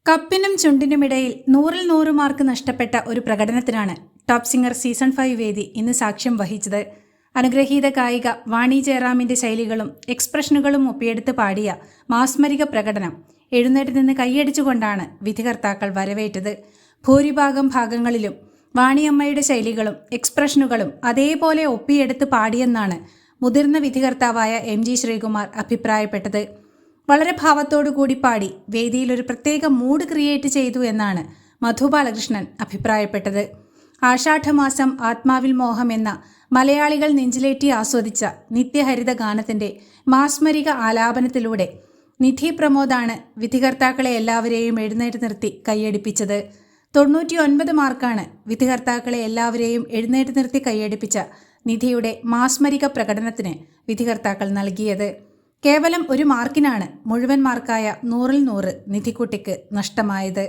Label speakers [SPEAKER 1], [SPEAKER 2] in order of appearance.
[SPEAKER 1] കപ്പിനും ചുണ്ടിനുമിടയിൽ 100 mark നഷ്ടപ്പെട്ട ഒരു പ്രകടനത്തിനാണ് top singer season 5 വേദി ഇന്ന് സാക്ഷ്യം വഹിച്ചത്. അനുഗ്രഹീത ഗായിക വാണി ജയറാമിന്റെ ശൈലികളും എക്സ്പ്രഷനുകളും ഒപ്പിയെടുത്ത് പാടിയ മാസ്മരിക പ്രകടനം എഴുന്നേറ്റ് നിന്ന് കൈയടിച്ചുകൊണ്ടാണ് വിധികർത്താക്കൾ വരവേറ്റത്. ഭൂരിഭാഗം ഭാഗങ്ങളിലും വാണിയമ്മയുടെ ശൈലികളും എക്സ്പ്രഷനുകളും അതേപോലെ ഒപ്പിയെടുത്ത് പാടിയെന്നാണ് മുതിർന്ന വിധികർത്താവായ MG ശ്രീകുമാർ അഭിപ്രായപ്പെട്ടത്. വളരെ ഭാവത്തോടു കൂടി പാടി വേദിയിൽ ഒരു പ്രത്യേക മൂഡ് ക്രിയേറ്റ് ചെയ്തു എന്നാണ് മധു ബാലകൃഷ്ണൻ അഭിപ്രായപ്പെട്ടത്. ആഷാഢമാസം ആത്മാവിൽ മോഹം എന്ന മലയാളികൾ നെഞ്ചിലേറ്റി ആസ്വദിച്ച നിത്യഹരിത ഗാനത്തിന്റെ മാസ്മരിക ആലാപനത്തിലൂടെ നിധി പ്രമോദാണ് വിധികർത്താക്കളെ എല്ലാവരെയും എഴുന്നേറ്റ് നിർത്തി കൈയടിപ്പിച്ചത്. 99 മാർക്കാണ് വിധികർത്താക്കളെ എല്ലാവരെയും എഴുന്നേറ്റ് നിർത്തി കൈയടിപ്പിച്ച നിധിയുടെ മാസ്മരിക പ്രകടനത്തിന് വിധികർത്താക്കൾ നൽകിയത്. കേവലം ഒരു മാർക്കിനാണ് മുഴുവൻ മാർക്കായ 100-ൽ 100 നിധിക്കുട്ടിക്ക് നഷ്ടമായത്.